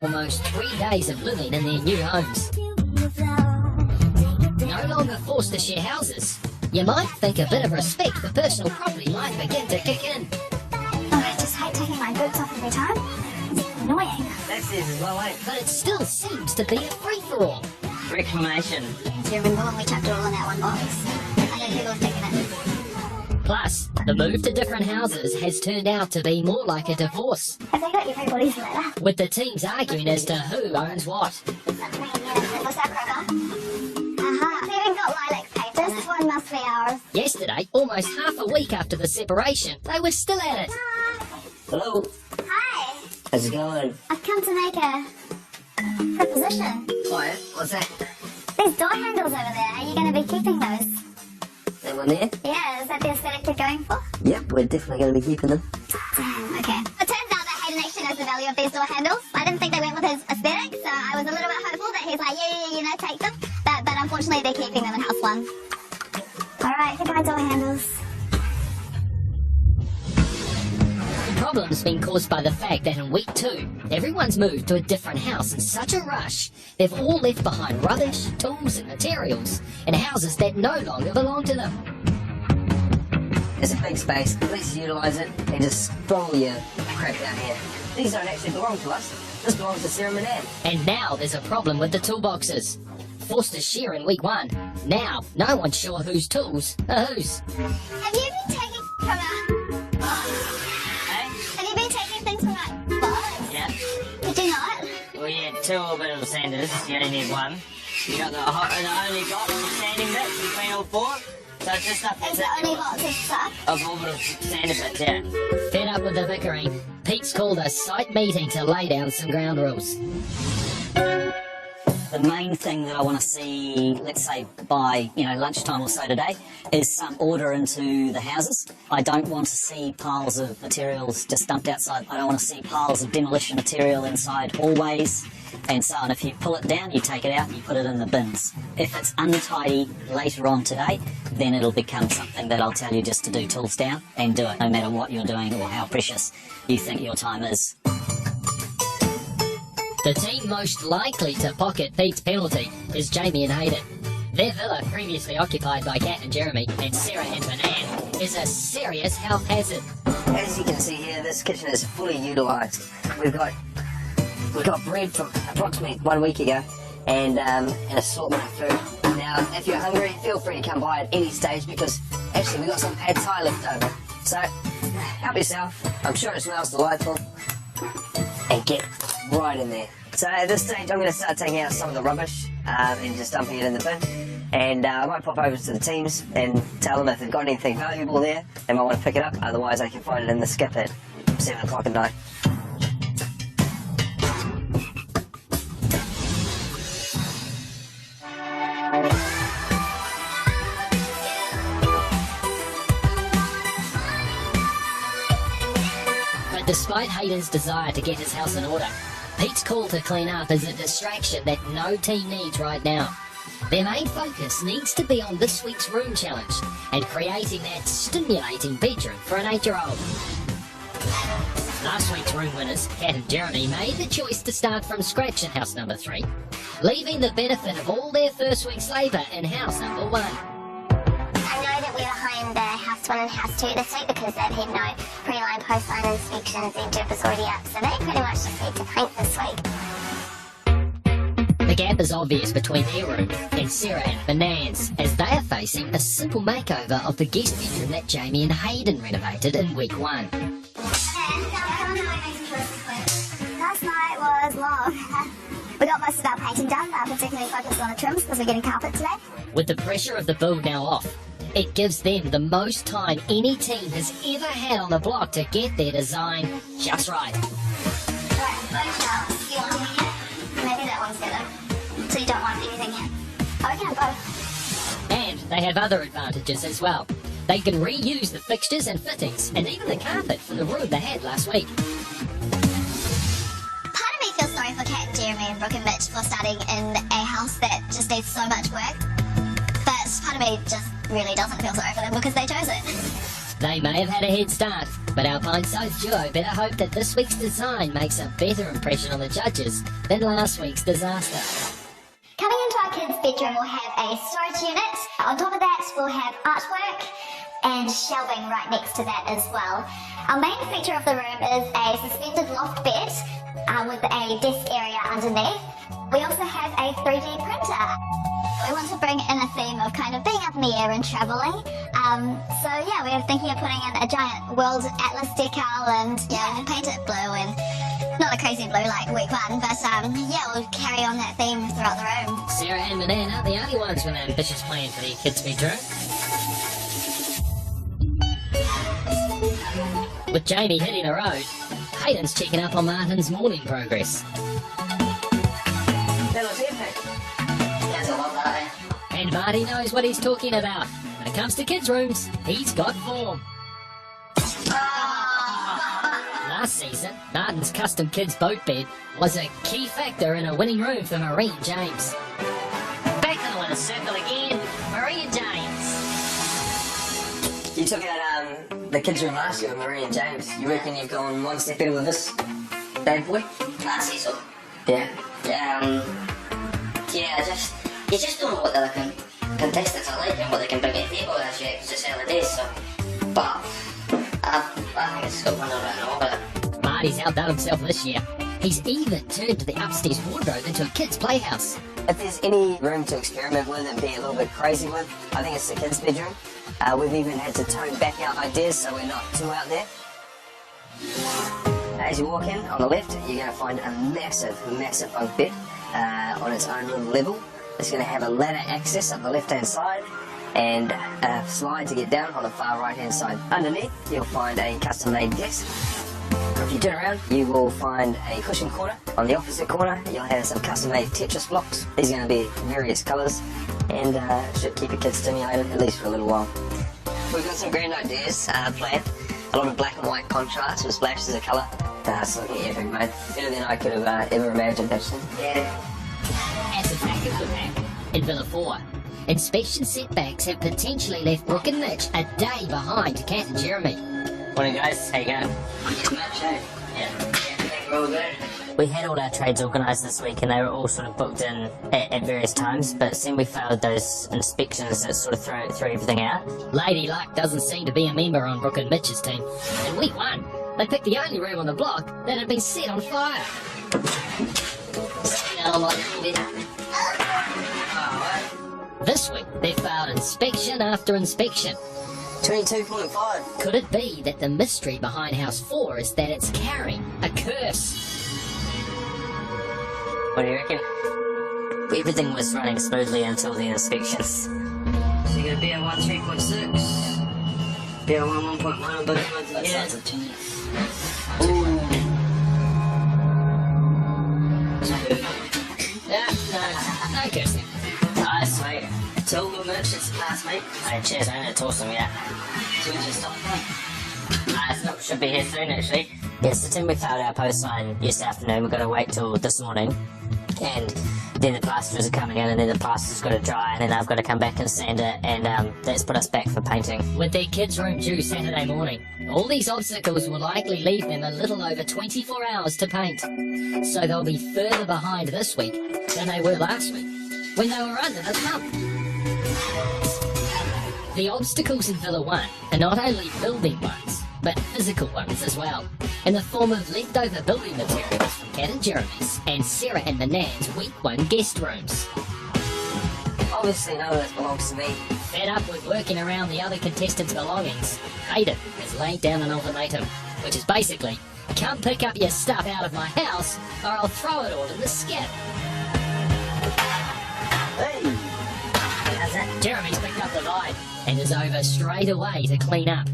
Almost 3 days of living in their new homes. No longer forced to share houses. You might think a bit of respect for personal property might begin to kick in. Oh, I just hate taking my boots off every time. It's annoying. That's it as well, eh? But it still seems to be a free-for-all. Reclamation. Do you remember when we chucked it all in that one box? I know people have taken it. Plus, the move to different houses has turned out to be more like a divorce, Have they got everybody's letter? with the teams arguing as to who owns what. What's that, Crocker? Aha, they even got lilac paper. This one must be ours. Yesterday, almost half a week after the separation, they were still at it. Hello. Hi, How's it going? I've come to make a proposition. Quiet. What's that? There's door handles over there. Are you going to be keeping those? That one there? Yeah, is that the aesthetic you're going for? Yep, we're definitely going to be keeping them. Damn, okay. It turns out that Hayden actually knows the value of these door handles. I didn't think they went with his aesthetic, so I was a little bit hopeful that he's like, yeah, take them. But unfortunately, they're keeping them in house one. Alright, goodbye door handles. The problem's been caused by the fact that in week 2, everyone's moved to a different house in such a rush, they've all left behind rubbish, tools and materials in houses that no longer belong to them. It's a big space. Let's utilise it and just throw all your crap down here. These don't actually belong to us. This belongs to Sarah and Ann. And now there's a problem with the toolboxes. Forced to share in week 1. Now, no one's sure whose tools are whose. Have you been taking from a... Hey? Have you been taking things from a box? Yeah. Did you not? Well, you had 2 orbital sanders. You only need 1. You got the only box of sanding bits between all 4. So it's just stuff It's the only box of stuff. of orbital sander bits, yeah. Fed up with the bickering, Pete's called a site meeting to lay down some ground rules. The main thing that I want to see, let's say by lunchtime or so today, is some order into the houses. I don't want to see piles of materials just dumped outside. I don't want to see piles of demolition material inside hallways and so on. If you pull it down, you take it out and you put it in the bins. If it's untidy later on today, then it'll become something that I'll tell you just to do tools down and do it, no matter what you're doing or how precious you think your time is. The team most likely to pocket Pete's penalty is Jamie and Hayden. Their villa, previously occupied by Kat and Jeremy and Sarah and Banan, is a serious health hazard. As you can see here, this kitchen is fully utilised. We've got bread from approximately 1 week ago and an assortment of food. Now, if you're hungry, feel free to come by at any stage because actually we've got some pad thai left over. So, help yourself. I'm sure it smells delightful. And get right in there. So at this stage, I'm going to start taking out some of the rubbish and just dumping it in the bin. And I might pop over to the teams and tell them if they've got anything valuable there, they might want to pick it up. Otherwise, I can find it in the skip at 7 o'clock at night. But despite Hayden's desire to get his house in order, Pete's call to clean up is a distraction that no team needs right now. Their main focus needs to be on this week's room challenge and creating that stimulating bedroom for an 8-year-old. Last week's room winners, Kat and Jeremy, made the choice to start from scratch in house number 3, leaving the benefit of all their first week's labour in house number 1. I know that we're behind the house 1 and house 2 this week because they've had no pre-line, post-line inspections. Their job is already up, so they pretty much just need to paint this week. The gap is obvious between their room and Sarah and Banan's as they are facing a simple makeover of the guest bedroom that Jamie and Hayden renovated in week 1. Last night was long. We got most of our painting done, particularly focused on the trims because we're getting carpet today. With the pressure of the build now off, it gives them the most time any team has ever had on the block to get their design just right. Right, both shelves. You want them here? Maybe that one's better. So you don't want anything here. Oh, we can have both. And they have other advantages as well. They can reuse the fixtures and fittings and even the carpet for the room they had last week. Part of me feels sorry for Kat, Jeremy and Brooke and Mitch for starting in a house that just needs so much work. But part of me just really doesn't feel sorry for them because they chose it. They may have had a head start, but our pint-sized duo better hope that this week's design makes a better impression on the judges than last week's disaster. Coming into our kids' bedroom, we'll have a storage unit. On top of that, we'll have artwork and shelving right next to that as well. Our main feature of the room is a suspended loft bed with a desk area underneath. We also have a 3D printer. We want to bring in a theme of kind of being up in the air and travelling. So yeah, we are thinking of putting in a giant world atlas decal and we'll paint it blue and not a crazy blue like week one, but yeah, we'll carry on that theme throughout the room. Sarah and Manan aren't the only ones with an ambitious plan for their kids' bedroom. With Jamie hitting the road, Hayden's checking up on Martin's morning progress. That was epic. That's a lot, that, And Marty knows what he's talking about. When it comes to kids' rooms, he's got form. Last season, Martin's custom kids' boat bed was a key factor in a winning room for Marie and James. Back in the winner's circle again, Marie and James. You took out the kids' room last year with Marie and James. You reckon you've gone one step better with this bad boy? I see so. Yeah. You just don't know what the other contestants are like and what they can bring to the table as you just early days, so. But I think it's got one around all, but Marty's outdone himself this year. He's even turned the upstairs wardrobe into a kid's playhouse. If there's any room to experiment with and be a little bit crazy with, I think it's the kids' bedroom. We've even had to tone back our ideas so we're not too out there. As you walk in, on the left, you're going to find a massive bunk bed on its own little level. It's going to have a ladder access up the left-hand side and a slide to get down on the far right-hand side. Underneath, you'll find a custom-made desk. If you turn around, you will find a cushion corner. On the opposite corner, you'll have some custom-made Tetris blocks. These are going to be various colours and should keep your kids stimulated, at least for a little while. We've got some grand ideas planned. A lot of black and white contrast with splashes of colour. It's looking epic, mate. Better than I could have ever imagined, actually. yeah. At the back of the pack, in Villa 4, inspection setbacks have potentially left Brooke and Mitch a day behind Kat and Jeremy. Morning guys, how you going? It's much, eh? Yeah. Everything real good. We had all our trades organised this week and they were all sort of booked in at various times, but seemed we failed those inspections that sort of threw everything out. Lady Luck doesn't seem to be a member on Brooke and Mitch's team. In week 1, they picked the only room on the block that had been set on fire. This week, they failed inspection after inspection. 22.5. Could it be that the mystery behind House 4 is that it's carrying a curse? What do you reckon? Everything was running smoothly until the inspections. So you're gonna be at 3.6. Be at 1.1, but No cursing. Nice, mate. So good, Mitch. It's a pass, mate. Hey, cheers, I haven't tossed them yet. So we just stop playing. Should be here soon, actually. Yes, the team we found our post sign yesterday afternoon. We've got to wait till this morning. And then the plasterers are coming in, and then the plaster's got to dry, and then I've got to come back and sand it, and that's put us back for painting. With their kids' room due Saturday morning, all these obstacles will likely leave them a little over 24 hours to paint. So they'll be further behind this week than they were last week, when they were under the pump. The obstacles in Villa 1 are not only building ones, but physical ones as well, in the form of leftover building materials from Kat and Jeremy's and Sarah and Manan's week 1 guest rooms. Obviously none of this belongs to me. Fed up with working around the other contestants' belongings, Hayden has laid down an ultimatum, which is basically, come pick up your stuff out of my house, or I'll throw it all in the skip. Hey! How's that? Jeremy's picked up the vibe, and is over straight away to clean up.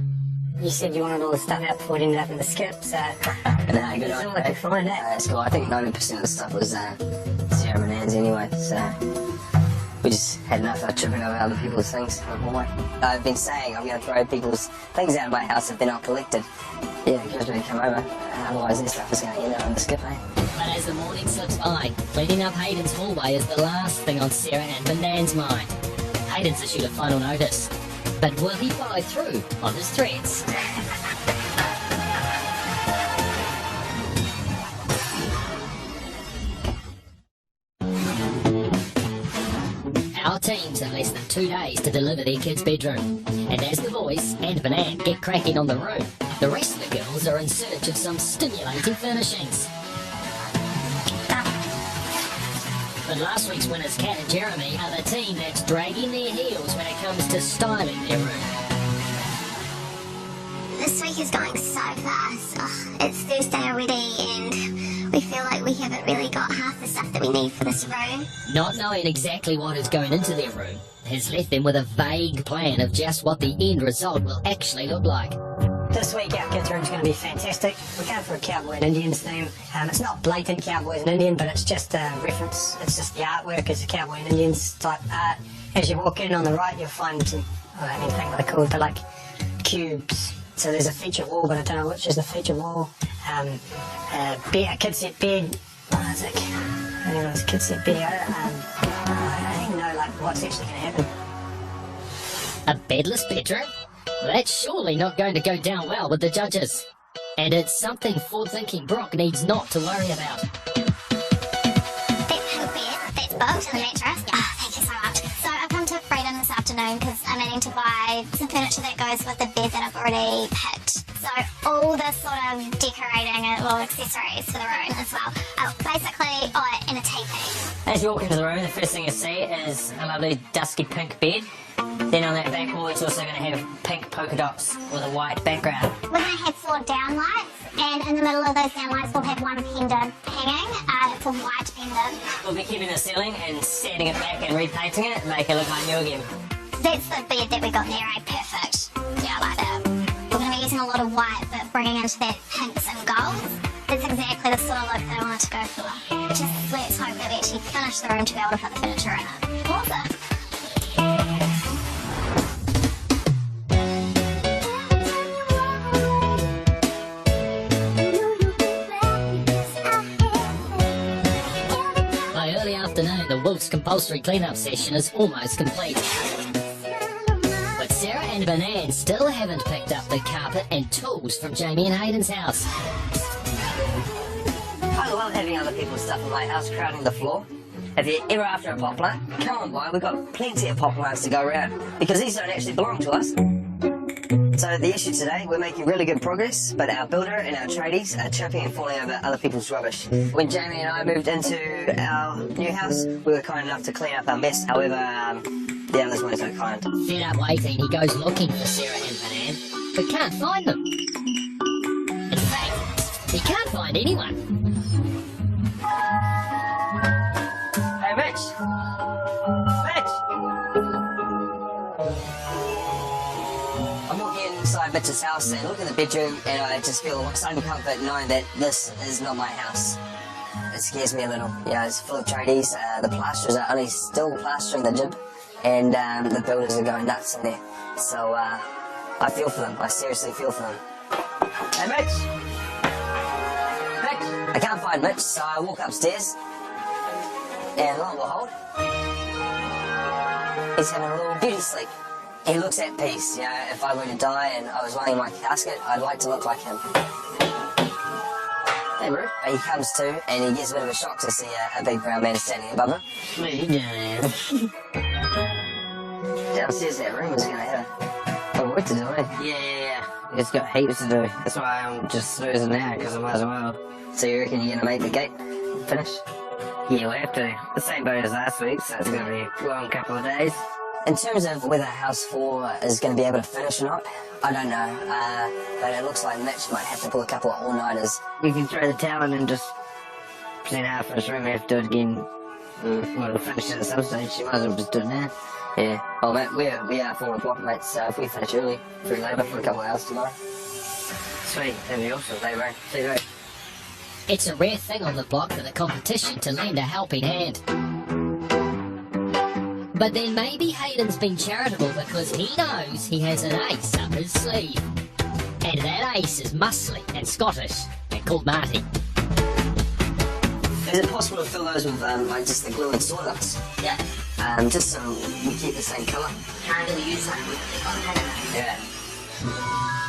You said you wanted all the stuff out before it ended up in the skip, so... Nah, good That's all I could find out. That's cool. I think 90% of the stuff was Sarah Manan's anyway, so... We just had enough tripping over other people's things. I've been saying I'm going to throw people's things out of my house if they're not collected. Yeah, because when they come over, otherwise their stuff is going to end up in the skip, eh? But as the morning slips by, cleaning up Hayden's hallway is the last thing on Sarah and Manan's mind. Hayden's issued a final notice. But will he follow through on his threats? Our teams have less than 2 days to deliver their kid's bedroom. And as the boys and Banan get cracking on the room, the rest of the girls are in search of some stimulating furnishings. But last week's winners, Kat and Jeremy, are the team that's dragging their heels when it comes to styling their room. This week is going so fast. Oh, it's Thursday already and we feel like we haven't really got half the stuff that we need for this room. Not knowing exactly what is going into their room has left them with a vague plan of just what the end result will actually look like. This week our kids' room's going to be fantastic. We're going for a Cowboy and Indians theme. It's not blatant Cowboys and Indian, but it's just a reference. It's just the artwork is a Cowboy and Indians type art. As you walk in on the right, you'll find some, I don't even think what they're called, but like cubes. So there's a feature wall, but I don't know which is the feature wall. A kid set bed. What is it? I don't know, it's a kid set bed. I don't even know like what's actually going to happen. A bedless bedroom? That's surely not going to go down well with the judges. And it's something forward-thinking Brock needs not to worry about. That pink bed, that's booked, the mattress. Oh, thank you so much. So I've come to Freedom this afternoon because I'm needing to buy some furniture that goes with the bed that I've already picked. So all the sort of decorating and little accessories for the room as well. And a TV. As you walk into the room, the first thing you see is a lovely dusky pink bed. Then on that back wall, it's also going to have pink polka dots with a white background. We're going to have 4 downlights, and in the middle of those downlights, we'll have one pendant hanging. It's a white pendant. We'll be keeping the ceiling and sanding it back and repainting it, make it look like new again. That's the bed that we got there, perfect. Yeah, I like that. We're going to be using a lot of white, but bringing into that pinks and golds. It's exactly the sort of look that I wanted to go for. Just let's hope that we actually finish the room to be able to put the furniture in it. Awesome. By early afternoon, the Wolf's compulsory clean-up session is almost complete. But Sarah and Banan still haven't picked up the carpet and tools from Jamie and Hayden's house. I love having other people's stuff in my house crowding the floor. If you're ever after a pop plant, come on by, we've got plenty of pop plants to go around, because these don't actually belong to us. So the issue today, we're making really good progress, but our builder and our tradies are tripping and falling over other people's rubbish. When Jamie and I moved into our new house, we were kind enough to clean up our mess. However, the others weren't so kind. Fed up waiting, he goes looking for Sarah and Banan, but can't find them. In fact, he can't find anyone. Hey, Mitch! Mitch! I'm walking inside Mitch's house and look in the bedroom, and I just feel some comfort knowing that this is not my house. It scares me a little. Yeah, it's full of tradies. The plasterers are only still plastering the gym, and the builders are going nuts in there. So I feel for them. I seriously feel for them. Hey, Mitch! Mitch! I can't find Mitch, so I walk upstairs. And lo and behold, he's having a little beauty sleep. He looks at peace. You know, if I were to die and I was lying in my casket, I'd like to look like him. Hey, bro. He comes to, and he gets a bit of a shock to see a big brown man standing above him. What are you doing? Downstairs, that room is going to have a work to do, eh? Yeah. It's got heaps to do. That's why I'm just snoozing now, because I might as well. So you reckon you're going to make the gate finish? Yeah, we'll have to. The same boat as last week, so it's going to be a long couple of days. In terms of whether House 4 is going to be able to finish or not, I don't know. But it looks like Mitch might have to pull a couple of all-nighters. You can throw the towel in and just present our first room. We have to do it again. We'll finish it at some stage. You might as well just do it now. Yeah. Well, mate, we are 4 o'clock, mate, so if we finish early, free labour for a couple of hours tomorrow. Sweet. That'd be awesome, mate, right? See you, mate. It's a rare thing on the block for the competition to lend a helping hand. But then maybe Hayden's been charitable because he knows he has an ace up his sleeve. And that ace is muscly and Scottish and called Marty. Is it possible to fill those with like just the glue and sawdust? Yeah. Just so we keep the same colour. Can't really use that with the Yeah.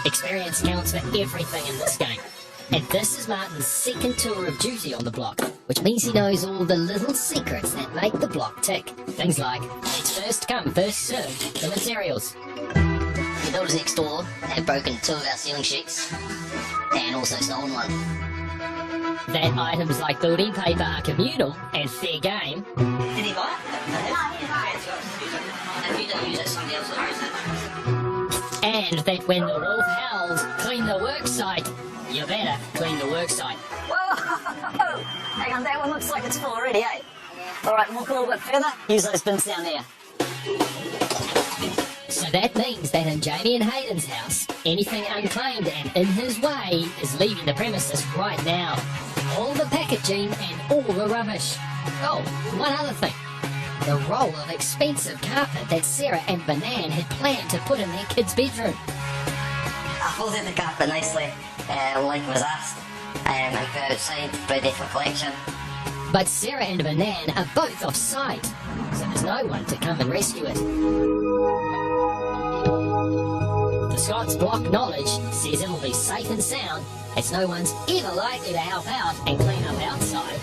Experience counts for everything in this game. And this is Martin's second tour of duty on the block, which means he knows all the little secrets that make the block tick. Things like, it's first come, first served, the materials. The builders next door have broken 2 of our ceiling sheets and also stolen one. That items like building paper are communal and fair game. Did he buy it? If you don't use it, somebody else will use it. And that when the wolf howls, clean the work site, you better clean the work site. Whoa! Hang on, that one looks like it's full already, eh? Alright, walk a little bit further. Use those bins down there. So that means that in Jamie and Hayden's house, anything unclaimed and in his way is leaving the premises right now. All the packaging and all the rubbish. Oh, one other thing. The roll of expensive carpet that Sarah and Banan had planned to put in their kid's bedroom. I folded the carpet nicely, like was asked, and put it outside, ready for collection. But Sarah and Banan are both off site, so there's no one to come and rescue it. The Scots block knowledge says it'll be safe and sound, as no one's ever likely to help out and clean up outside.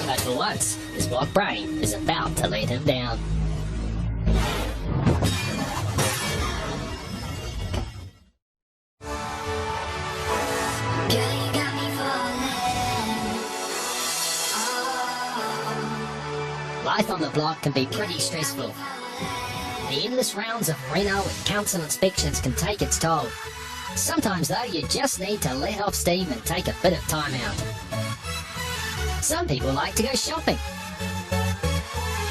But for once, his block brain is about to let him down. Life on the block can be pretty stressful. The endless rounds of reno and council inspections can take its toll. Sometimes though, you just need to let off steam and take a bit of time out. Some people like to go shopping.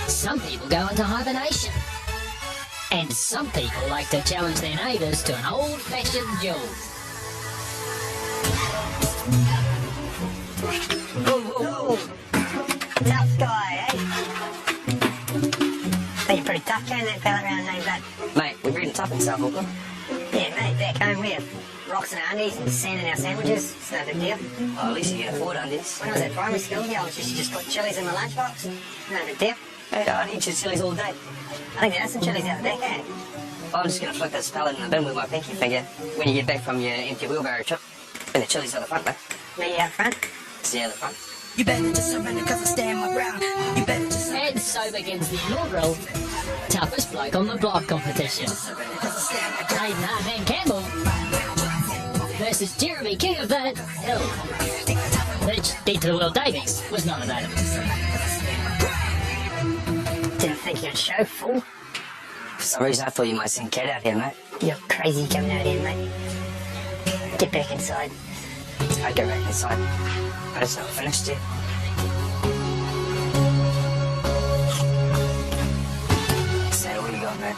Some people go into hibernation. And some people like to challenge their neighbours to an old-fashioned duel. Tough guy, eh? Think you're pretty tough carrying that fella around named that. Mate, we've ridden tough in South Auckland. Yeah, mate, back home we have rocks in our undies and sand in our sandwiches. It's no big deal. Well, at least you can afford undies. When I was at primary school, yeah, I was just put chilies in my lunchbox. No big deal. Hey, I'd eat your chilies all day. I think there's some chilies out there, eh? I'm just going to flick this pellet in the bin with my pinky finger when you get back from your empty wheelbarrow trip. And the chilies at the front, mate. Me out front. See at the front. You better just surrender cause I stand my ground. You better just And so begins the inaugural Toughest Bloke on the Block competition. surrender cause I stand my ground. Hayden Van Campbell versus Jeremy King of the Hill, which, dead to the Will Davies, was not available. Didn't think you'd show, fool. For some reason, I thought you might sing Cat out here, mate. You're crazy coming out here, mate. Get back inside. I'd go back inside. I just not finished yet. Say, what you got, mate?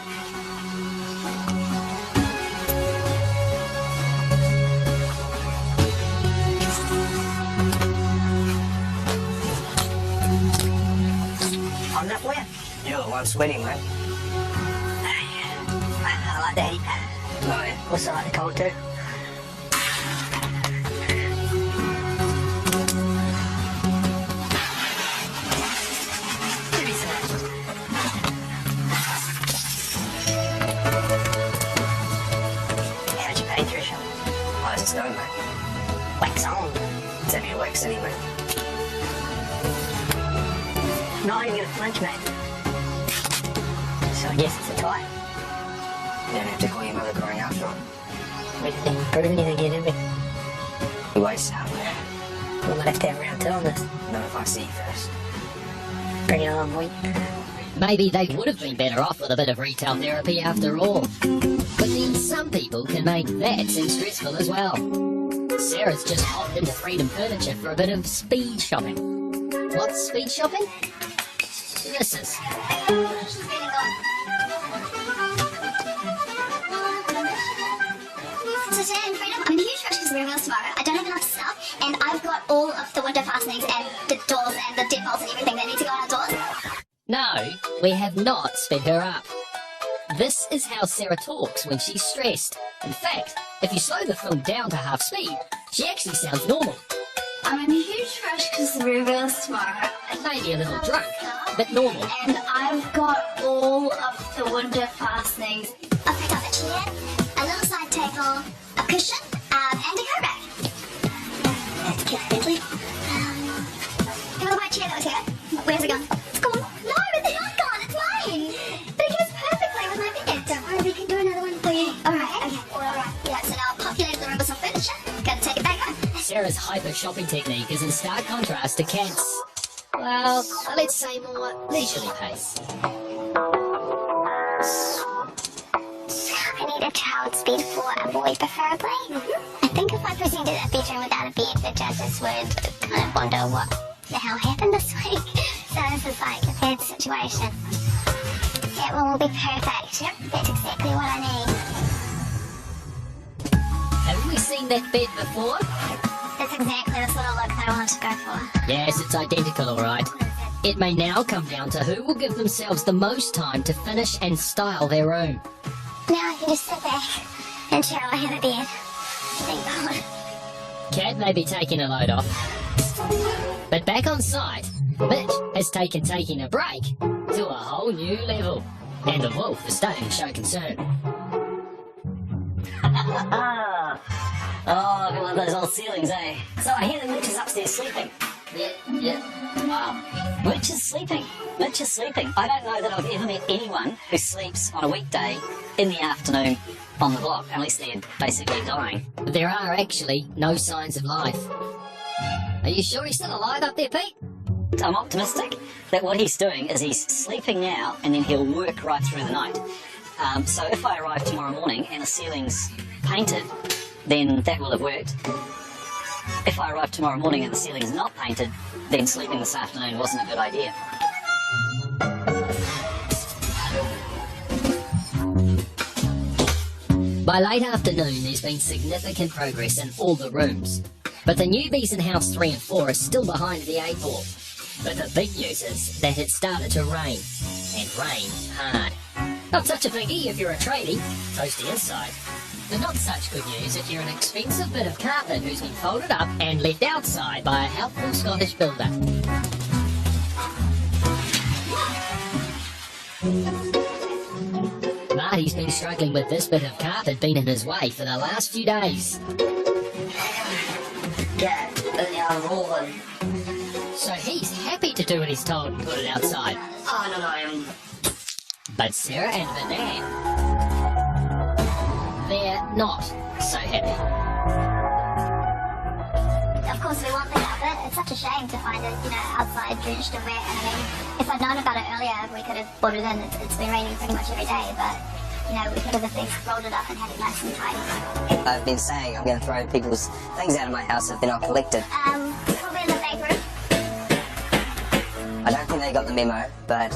I'm not for you. You're the one sweating, mate. I like the heat. No, yeah. Also like the cold too. Give me some of that. How'd you pay threshold? I just don't, mate. Wax on. It's only wax anyway. Not even gonna flinch, mate. So I guess it's a tie. You don't have to call your mother crying after all. We didn't prove anything yet, did we? You waste out there. We might have to have round two on this. Not if I see you first. Bring it on, boy. Maybe they would have been better off with a bit of retail therapy after all. But then some people can make that seem stressful as well. Sarah's just hopped into Freedom Furniture for a bit of speed shopping. What's speed shopping? This is. So today in Freedom, I'm in a huge rush because we're moving tomorrow. I don't have enough stuff, and I've got all of the window fastenings and the doors and the deadbolts and everything that need to go on our doors. No, we have not sped her up. This is how Sarah talks when she's stressed. In fact, if you slow the film down to half speed, she actually sounds normal. I'm in a huge rush because the reveal's tomorrow. Maybe a little drunk, but normal. And I've got all of the window fastenings. I've picked up a chair, a little side table, a cushion, and a coat rack. That's cute, Bentley. You want to buy a chair that was here? Where's it gone? It's gone. No, it's not gone. It's mine. But it goes perfectly with my bed. Don't worry, we can do another one for you. All right, okay. All right. Yeah, so now I'll populate the room with some furniture. Gotta take it back home. Sarah's hyper shopping technique is in stark contrast to Kat's, well, let's say more leisurely pace. I need a child's bed for a boy, preferably. I think if I presented a bedroom without a bed, the judges would kind of wonder what the hell happened this week. So this is like a bad situation. That one will be perfect. Yep, that's exactly what I need. Have we seen that bed before? That's exactly the sort of look that I want to go for. Yes, it's identical, alright. It may now come down to who will give themselves the most time to finish and style their room. Now I can just sit back and shower I have a bed. Thank God. Kat may be taking a load off. But back on site, Mitch has taking a break to a whole new level. And the wolf is starting to show concern. Oh, look at one of those old ceilings, eh? So I hear that Mitch is upstairs sleeping. Yeah. Wow. Mitch is sleeping. Mitch is sleeping. I don't know that I've ever met anyone who sleeps on a weekday in the afternoon on the block, unless they're basically dying. There are actually no signs of life. Are you sure he's still alive up there, Pete? I'm optimistic that what he's doing is he's sleeping now and then he'll work right through the night. So if I arrive tomorrow morning and the ceiling's painted, then that will have worked. If I arrive tomorrow morning and the ceiling's not painted, then sleeping this afternoon wasn't a good idea. By late afternoon, there's been significant progress in all the rooms. But the newbies in House 3 and 4 are still behind the 8 ball. But the big news is that it started to rain. And rain hard. Not such a biggie if you're a tradie, toasty inside. But not such good news if you're an expensive bit of carpet who's been folded up and left outside by a helpful Scottish builder. Marty's been struggling with this bit of carpet being in his way for the last few days. Get I'm rolling. So he's happy to do what he's told and put it outside. Oh, no, I'm... But Sarah and Vinan, they're not so happy. Of course, we want the carpet. It's such a shame to find it, outside drenched and wet. And I mean, if I'd known about it earlier, we could have brought it in. It's been raining pretty much every day, but, we could have at least rolled it up and had it nice and tidy. I've been saying I'm going to throw people's things out of my house if they're not collected. Probably in the back room. I don't think they got the memo, but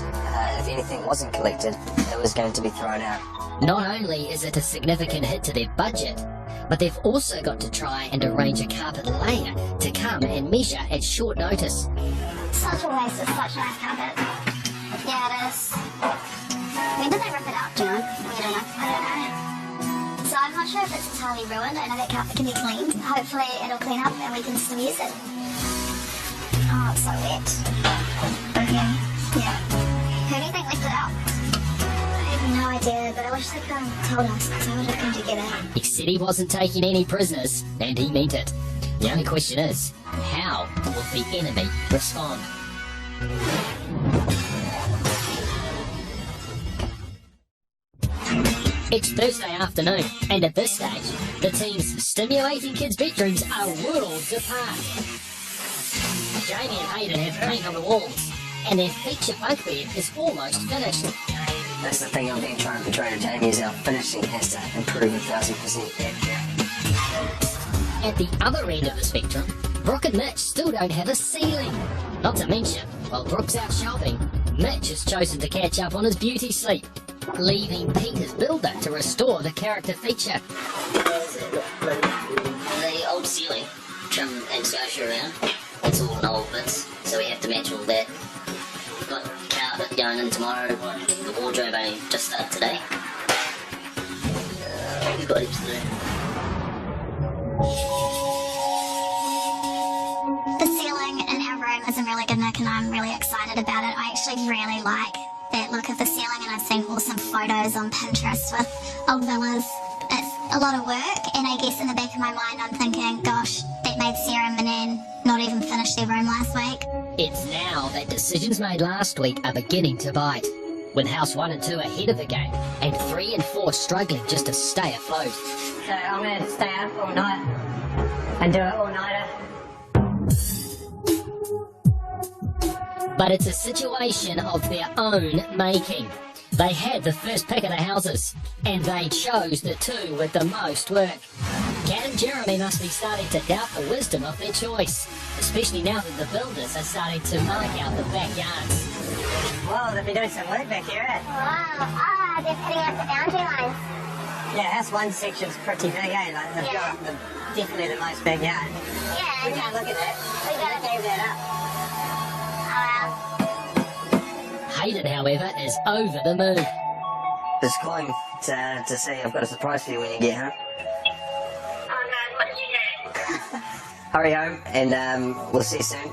if anything wasn't collected, it was going to be thrown out. Not only is it a significant hit to their budget, but they've also got to try and arrange a carpet layer to come and measure at short notice. Such a waste of such nice carpet. Yeah, it is. When did they rip it out, John? We don't know. I don't know. So I'm not sure if it's entirely ruined. I know that carpet can be cleaned. Hopefully it'll clean up and we can still use it. Oh, it's so wet. Okay. Yeah. Who do you think left it out? I have no idea, but I wish they'd told us, so I would have come together. He said he wasn't taking any prisoners, and he meant it. The only question is, how will the enemy respond? It's Thursday afternoon, and at this stage, the team's stimulating kids' bedrooms are worlds apart. Jamie and Hayden have paint on the walls, and their feature bunk bed is almost finished. That's the thing I've been trying to portray to Jamie is our finishing has to improve 1,000%. At the other end of the spectrum, Brooke and Mitch still don't have a ceiling. Not to mention, while Brooke's out shopping, Mitch has chosen to catch up on his beauty sleep, leaving Peter's builder to restore the character feature. The old ceiling, trim and scatter around. It's all in old bits, so we have to match all that. We've got carpet going in tomorrow. The wardrobe only just started today. We've got heaps to do. work and I'm really excited about it. I actually really like that look of the ceiling, and I've seen awesome photos on Pinterest with old villas. It's a lot of work, and I guess in the back of my mind I'm thinking, gosh, that made Sarah and Manan not even finish their room last week. It's now that decisions made last week are beginning to bite, with House 1 and 2 ahead of the game, and 3 and 4 struggling just to stay afloat. So I'm going to stay up all night and do it all nighter. But it's a situation of their own making. They had the first pick of the houses, and they chose the 2 with the most work. Kat and Jeremy must be starting to doubt the wisdom of their choice, especially now that the builders are starting to mark out the backyards. Well, they've been doing some work back here, eh? Wow, they're putting up the boundary lines. Yeah, House 1 section's pretty big, eh? Like, they've got definitely the most backyard. Yeah. We can't look at that. We gotta gave that up. Hayden, however, is over the moon. Just calling to say I've got a surprise for you when you get home. Oh no, what did you do? Hurry home, and we'll see you soon.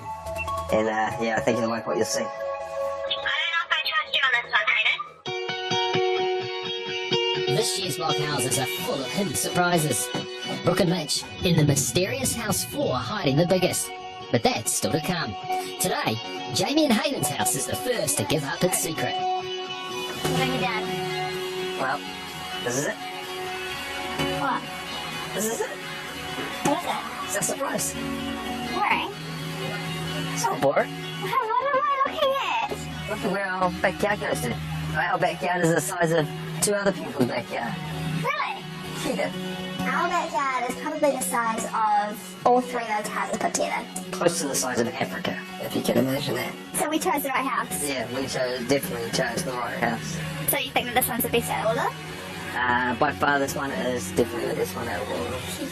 And yeah, I think you'll like what you'll see. I don't know if I trust you on this one, Hayden. This year's block houses are full of hidden surprises. Brooke and Mitch in the mysterious House 4 hiding the biggest. But that's still to come. Today, Jamie and Hayden's house is the first to give up its secret. What have you done? Well, this is it. What? This is it. What is it? It's a surprise. Boring. It's not boring. What am I looking at? Look at where our backyard goes to. Our backyard is the size of 2 other people's backyard. Really? Yeah. Our backyard is probably the size of all 3 of those houses put together. Close to the size of Africa, if you can imagine that. So we chose the right house. Yeah, we definitely chose the right house. So you think that this one's the best out of order? By far, this one is definitely the best one out of all of them.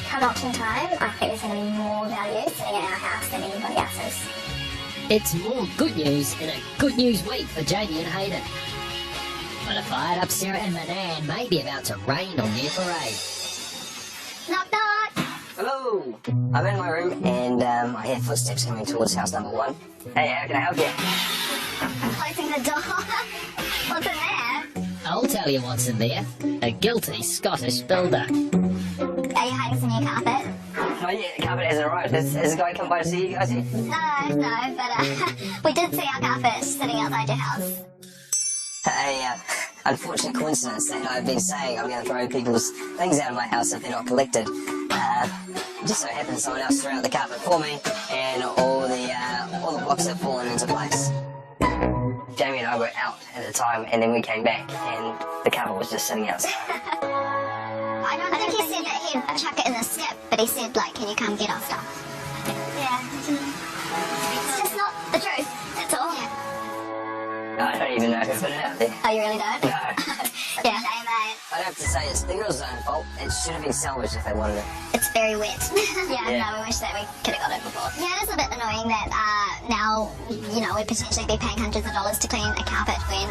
Come auction time, I think there's going to be more value sitting in our house than anybody else's. It's more good news in a good news week for Jamie and Hayden. But a fired up Sarah and Manan may be about to rain on their parade. Knock knock! Hello! I'm in my room and I hear footsteps coming towards house number 1. Hey, how can I help you? I'm closing the door. What's in there? I'll tell you what's in there. A guilty Scottish builder. Are you hiding some new carpet? Oh yeah, the carpet hasn't arrived. Has the guy come by to see you guys yet? No, but we did see our carpet sitting outside your house. A unfortunate coincidence that I've been saying I'm going to throw people's things out of my house if they're not collected. Just so happens someone else threw out the carpet for me, and all the blocks have fallen into place. Jamie and I were out at the time, and then we came back, and the carpet was just sitting outside. I think he said that he'd chuck it in the skip, but he said, like, can you come get our stuff? Yeah. It's just not the truth, that's all. I don't even know who put it out there. Oh, you really don't? No. Yeah, hey, mate. I'd have to say it's the girls' own fault. It should have been salvaged if they wanted it. It's very wet. Yeah. No, we wish that we could have got it before. Yeah, it is a bit annoying that now, you know, we'd potentially be paying hundreds of dollars to clean a carpet when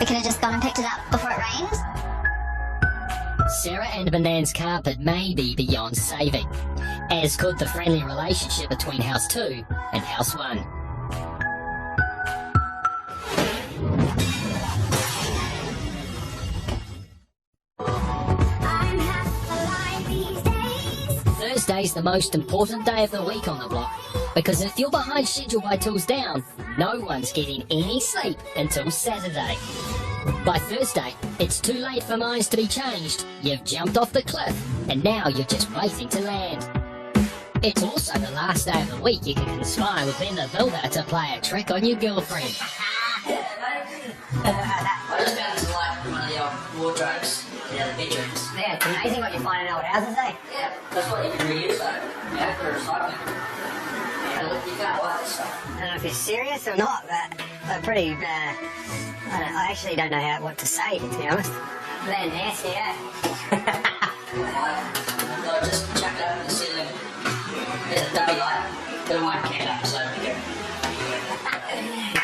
we could have just gone and picked it up before it rained. Sarah and Manan's carpet may be beyond saving, as could the friendly relationship between House 2 and House 1. Thursday's the most important day of the week on the block, because if you're behind schedule by tools down, no one's getting any sleep until Saturday. By Thursday, it's too late for minds to be changed. You've jumped off the cliff, and now you're just waiting to land. It's also the last day of the week you can conspire with Ben the Builder to play a trick on your girlfriend. I just found this light in one of the old wardrobes in the bedrooms. Yeah, it's amazing what you find in old houses, eh? Yeah, that's what you can reuse though. Yeah, for recycling. Yeah, look, you can't buy this stuff. I don't know if you're serious or not, but they're pretty, I actually don't know what to say, to be honest. They're nasty, eh? Like, just chuck it up in the ceiling. There's a dummy light. Put a white cat up, so we go.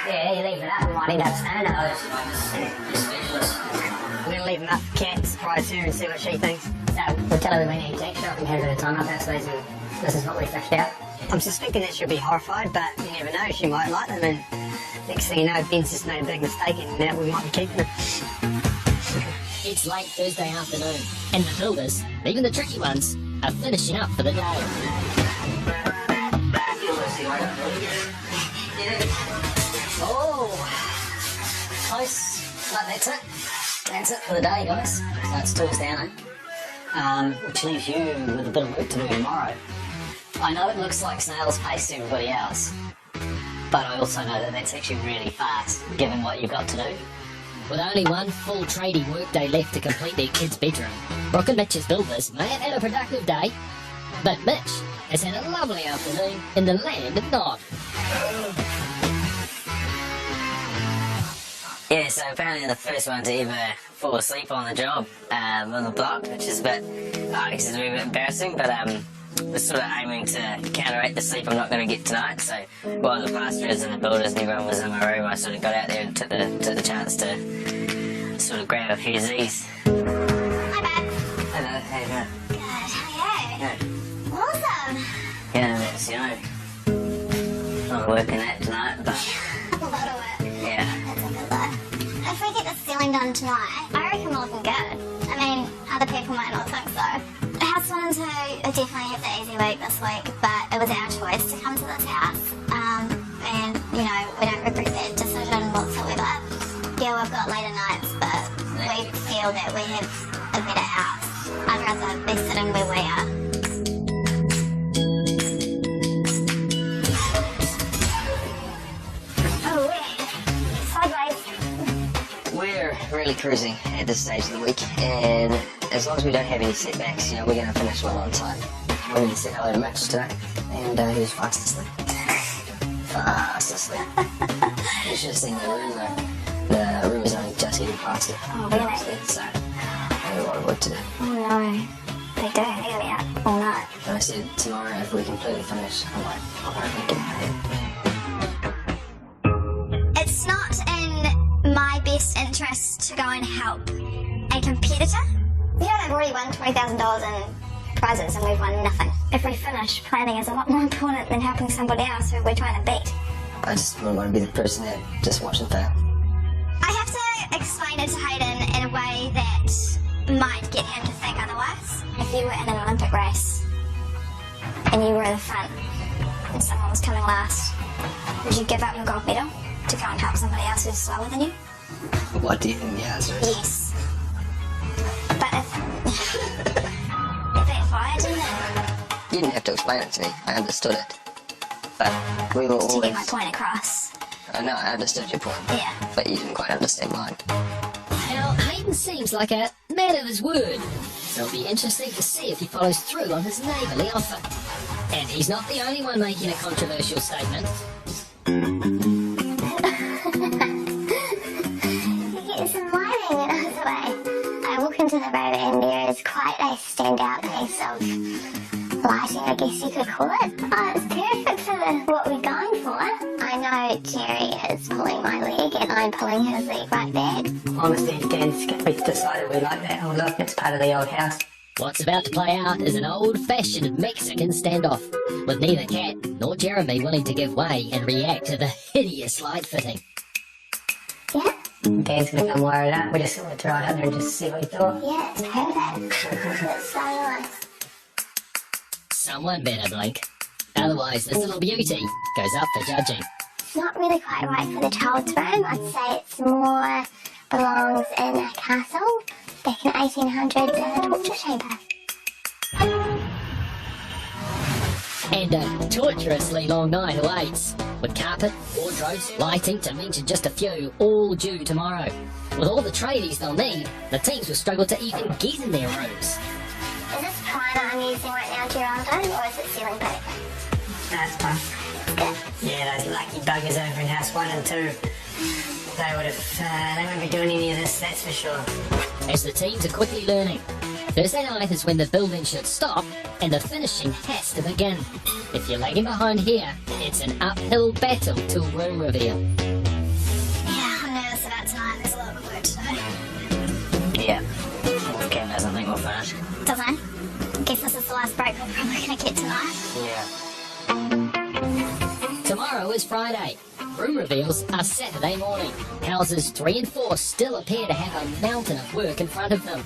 Yeah, you leave it up, we might end up staying up. Oh, it's speechless. We're going to leave them up for Kat to surprise her and see what she thinks. So, we'll tell her that we need to take her up and have a bit of time up our sleeves, and this is what we fished out. I'm suspecting that she'll be horrified, but you never know, she might like them, and next thing you know, Ben's just made a big mistake, and now we might be keeping them. It's late Thursday afternoon, and the builders, even the tricky ones, are finishing up for the day. Oh, close. But that's it. That's it for the day, guys. So it's tours down, which leaves you with a bit of work to do tomorrow. I know it looks like snail's pace to everybody else, but I also know that that's actually really fast, given what you've got to do. With only one full tradie workday left to complete their kid's bedroom, Brooke and Mitch's builders may have had a productive day, but Mitch has had a lovely afternoon in the land of Nod. Yeah, so apparently the first one to ever fall asleep on the job, on the block, which is a bit, I guess it's a wee bit embarrassing, but we're sort of aiming to counteract the sleep I'm not going to get tonight. So while the plasterers and the builders and everyone was in my room, I sort of got out there and took the chance to sort of grab a few Z's. Hi, Babs. Hello, how you doing? Good, how are you? Good. Awesome. Yeah, that's, you know, not working that tonight, but A lot of work. yeah. That's a good look. If we get the ceiling done tonight, I reckon we're looking good. I mean, other people might not think so. House 1 and 2 definitely have the easy week this week, but it was our choice to come to this house. And, you know, we don't regret that decision whatsoever. Yeah, we've got later nights, but we feel that we have a better house. I'd rather be sitting where we are. Oh, sideways. We're really cruising at this stage of the week, and as long as we don't have any setbacks, you know, we're going to finish well on time. We're going to say hello to Mitch today, and he was fast asleep. Fast asleep. You should have seen the room though. The room is only just getting past it. Oh, really? So, I have a lot of work to do. Oh no, they do. They're gonna be out all night. And I said tomorrow, if we completely finish, I'm like, I'll probably get my head. It's not in my best interest to go and help a competitor. You know, they've already won $20,000 in prizes and we've won nothing. If we finish, planning is a lot more important than helping somebody else who we're trying to beat. I just wouldn't want to be the person that just watched them fail. I have to explain it to Hayden in a way that might get him to think otherwise. If you were in an Olympic race and you were in the front and someone was coming last, would you give up your gold medal to go and help somebody else who's slower than you? What do you think the answer is? Yes. But if I didn't, You didn't have to explain it to me. I understood it. But we were to always... get my point across. I know, I understood your point. Yeah. But you didn't quite understand mine. Now, Hayden seems like a man of his word. It'll be interesting to see if he follows through on his neighbourly offer. And he's not the only one making a controversial statement. Get some lighting in the way. I walk into the room and there is quite a standout piece of lighting, I guess you could call it. Oh, it's perfect for what we're going for. I know Jerry is pulling my leg and I'm pulling his leg right back. Honestly, we decided we like that old look. It's part of the old house. What's about to play out is an old-fashioned Mexican standoff, with neither Kat nor Jeremy willing to give way and react to the hideous light fitting. Yeah? Dan's gonna come wire it up. We just wanted to throw it out there and just see what he thought. Yeah, it's perfect. It's so nice. Someone better blink. Otherwise, this little beauty goes up for judging. It's not really quite right for the child's room. I'd say it's more belongs in a castle back in 1800s in a torture chamber. And a torturously long night awaits, with carpet, wardrobes, lighting, to mention just a few, all due tomorrow. With all the tradies they'll need, the teams will struggle to even get in their rooms. Is this primer I'm using right now, Geraldo, or is it ceiling paint? That's fine. Good. Yeah, those lucky buggers over in house 1 and 2. They would have, they won't be doing any of this, that's for sure. As the teams are quickly learning, Thursday night is when the building should stop and the finishing has to begin. If you're lagging behind here, it's an uphill battle till room reveal. Yeah, I'm nervous about tonight. There's a lot of work to do. Yeah. Ken doesn't think we'll finish. Doesn't it? Guess this is the last break we're probably going to get tonight. Yeah. tomorrow is Friday. Room reveals are Saturday morning. Houses 3 and 4 still appear to have a mountain of work in front of them.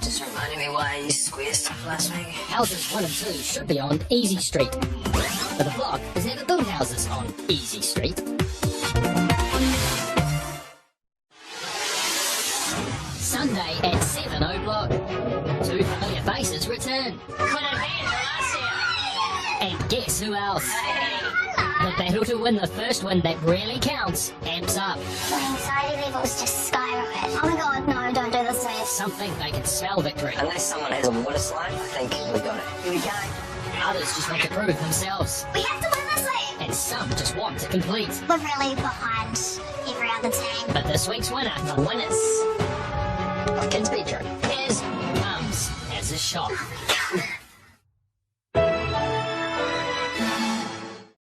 Just reminding me why I used square stuff last week. Houses 1 and 2 should be on Easy Street. But the block has never built houses on Easy Street. Sunday at 7 o'clock. 2 familiar faces return. Couldn't be the last year. And guess who else? The battle to win the first win that really counts amps up. My anxiety levels just skyrocket. Oh my god, no, don't do this to me. Some think they can spell victory. Unless someone has a water slide, I think we got it. Here we go. Others just want to prove themselves. We have to win this league. And some just want to complete. We're really behind every other team. But this week's winner, The winners of Kids Beach Road. is Mums as a shot.